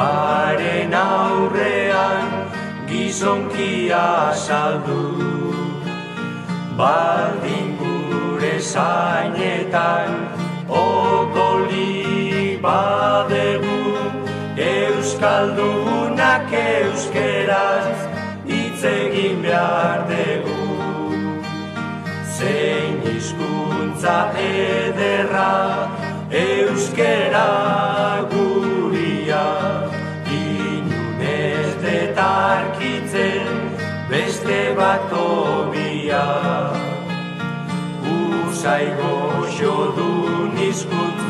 Haren aurrean gizonkia saldu, baldin gure zainetan odolik badegu, euskaldunak euskeraz hitz egin behar dugu. Zein hizkuntza ederra euskera guria, inunez detarkitzen beste bat obia. Usai goxodun hizkuntz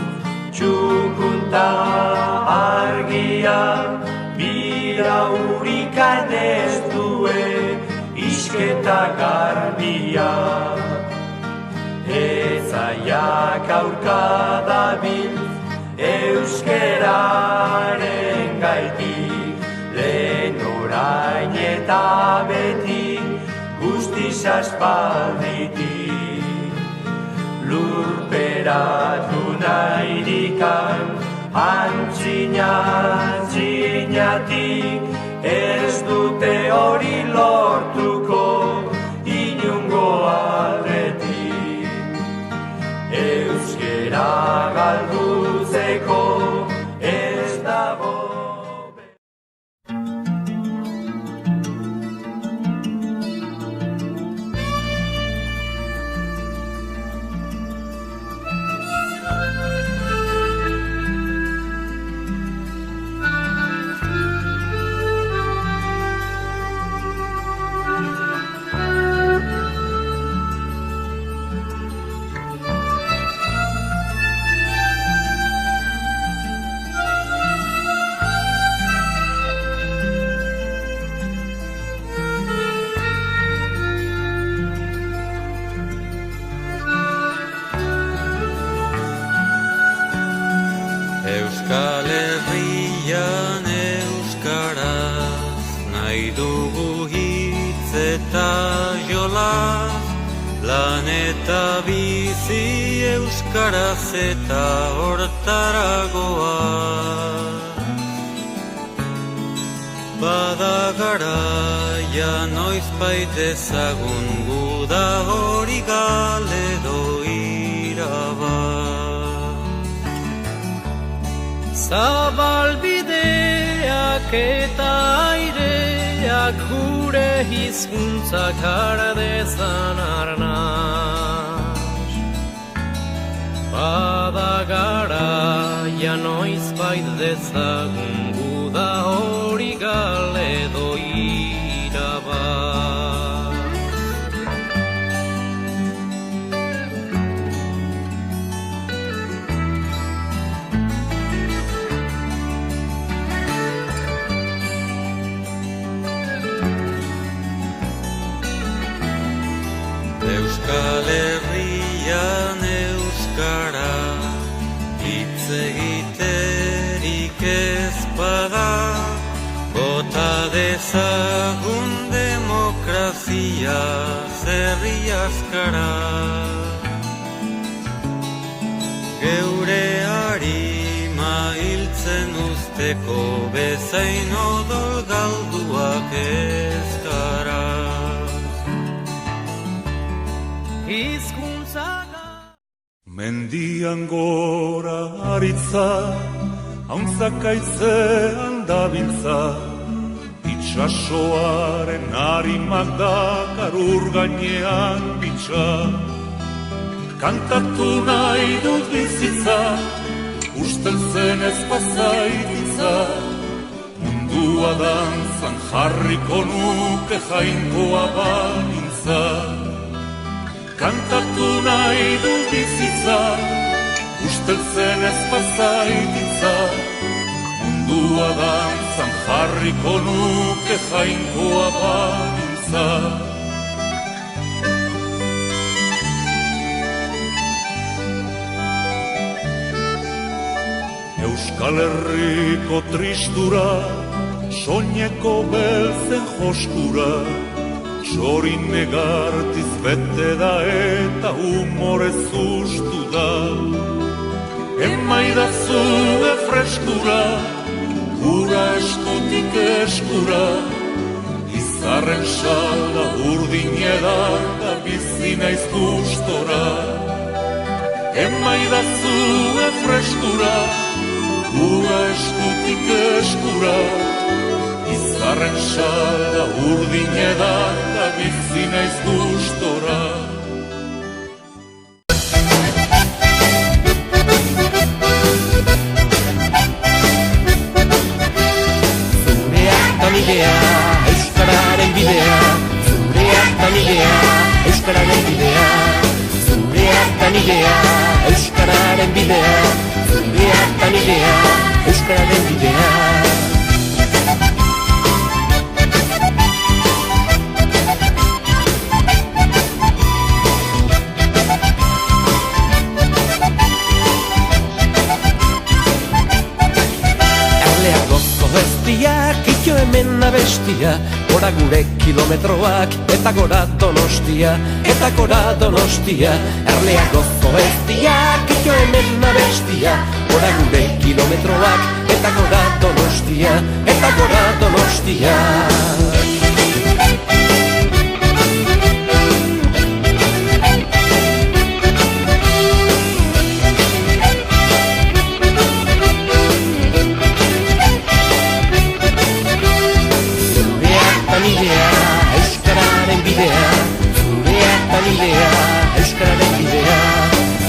txukunta argia, bira hurrikan ez due isketa garbia. Ezaiak aurka dabil euskeraren gaitik, lehen orain eta beti guztiz aspalditik. Lurperatu nahidikan antzinatik, ez dute hori lortuko inungo aldetik. Euskera galdutzeko ez dago. Euskal Herrian euskaraz nahi dugu hitz eta jolaz, lan eta bizi euskaraz eta hortaragoa. Bada garaia noizbait ezagun guda hori galedo iraba. Zabalbideak eta aireak gure hizkuntzak har dezan arnaz. Bada garaia noizbait dezagun guda hori galedo irabaz. Euskal Herrian euskara hitz egiterik ez bada, bota dezagun demokrazia zerri askara. Geure harima hiltzen usteko bezain odol galduak ez gara. Mendian gora aritza, hauntzak aizean dabiltza, itxasoaren harimak dakar ur gainean bitxa. Kantatu nahi dut bizitza, usteltzen ez pasaititza, mundua dantzan jarriko nuke jainkoa balintza. Kantatu nahi dut bizitza, usteltzen ez pasaititza, mundua dantzan jarriko nuke jainkoa balintza. Euskal Herriko tristura, soineko beltzen joskura, txorin negartiz bete da eta humorez ustu da. Emaidazu freskura, gura eskura, izarren sala urdin edan da bizi naiz gustora. Emaidazue freskura, ura eskutik eskura, izarren sala urdin edan da bizi naiz gustora. Nidea, euskararen bidea, zurea eta nidea, euskararen bidea, zurea eta nidea, euskararen bidea, zurea eta nidea, euskararen bidea. Kitxo hemen abestia, gora gure kilometroak, eta gora Donostia, eta gora Donostia. Erleak gozo eztia, kitxo hemen abestia, gora gure kilometroak, eta gora Donostia, eta gora Donostia. Nidea, euskararen bidea, zurea eta nidea, euskararen bidea,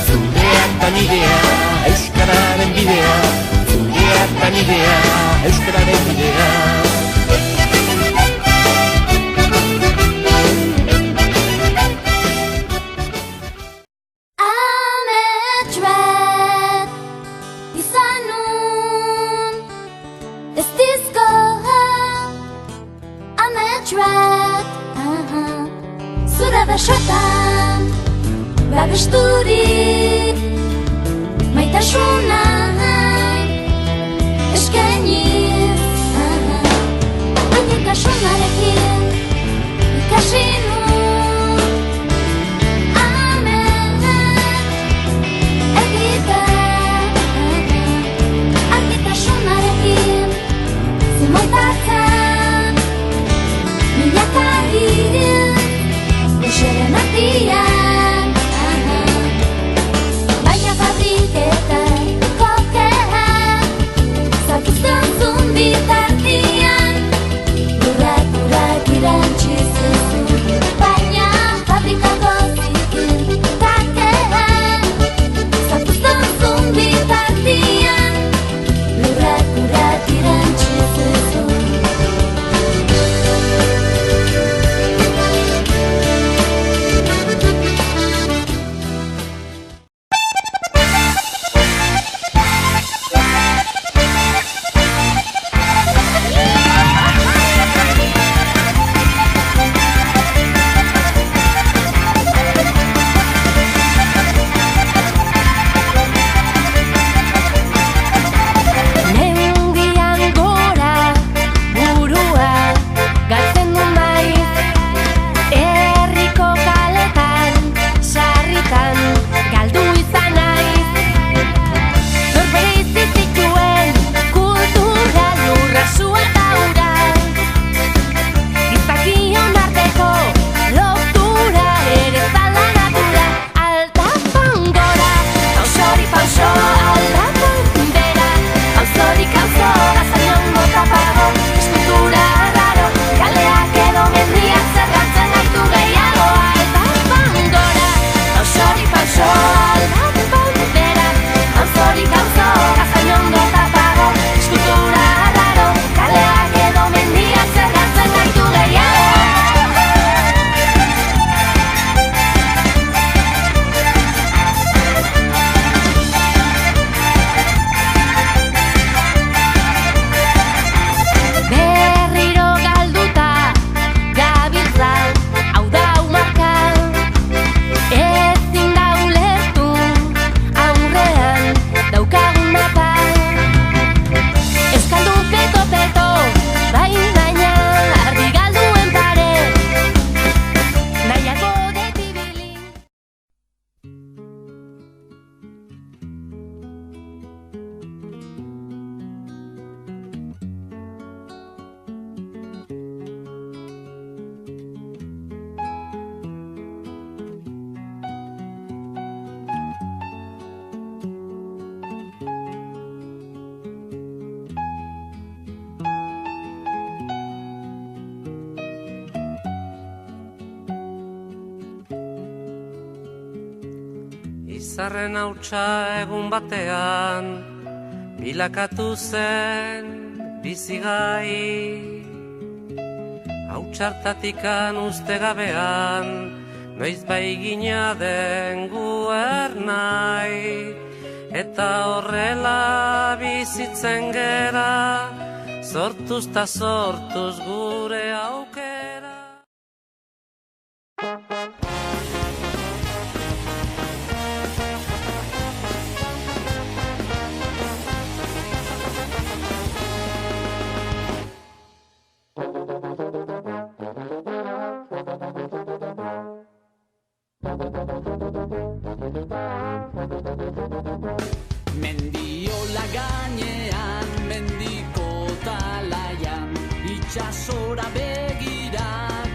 zurea eta nidea, euskararen bidea, zurea eta nidea, euskararen bidea. Zure besotan, babesturik, maitasuna eskainiz. Maitasuna ikasi nun, amen, egiten. Maitasuna zimontatzen, milakarik. Xeren artian, baina fabriketan koke Izarren hautsa egun batean bilakatu zen bizigai. Hautsartatikan uste gabean noiz bai gina den guernai. Eta horrela bizitzen gera, sortuz ta sortuz gure aukera. Mendiola gainean, mendiko talaian, itxasora begira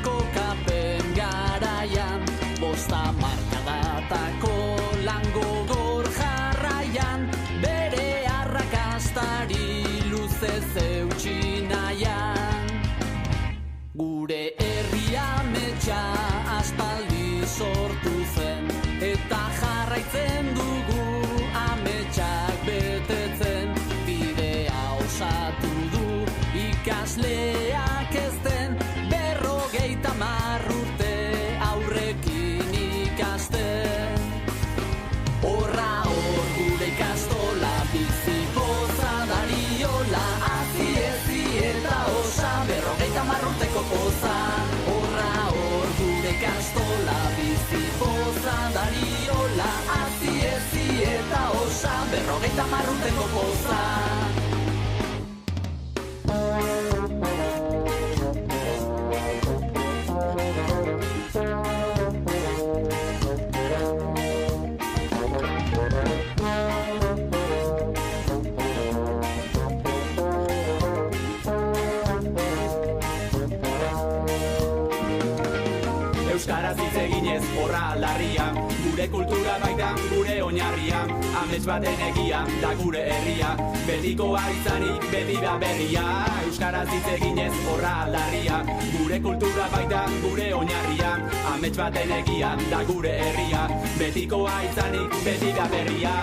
kokapen garaian, bosta markadatako langogor jarraian, bere arrakastari luzez eutsi nahian. Gure herria metxa aspaldi sortu zen, eta jarraitzen dugu ametsak betetzen. Bidea osatu du ikasleak ezten, 50 urte aurrekin ikasten. Horra hor gure ikastola, bizi poza dariola, hazi ezi eta osa, 50 urteko poza. Horra hor gure ikastola, bizi poza dariola, hazi ezi eta osa, 50 urteko poza. Euskaraz hitz eginez horra larria, gure kultura baita gure oinarria, amets baten egia da gure herria, betikoa izanik beti da berria. Euskaraz hitz eginez horra larria, gure kultura baita gure oinarria, amets baten egia da gure herria, betikoa izanik beti da berria.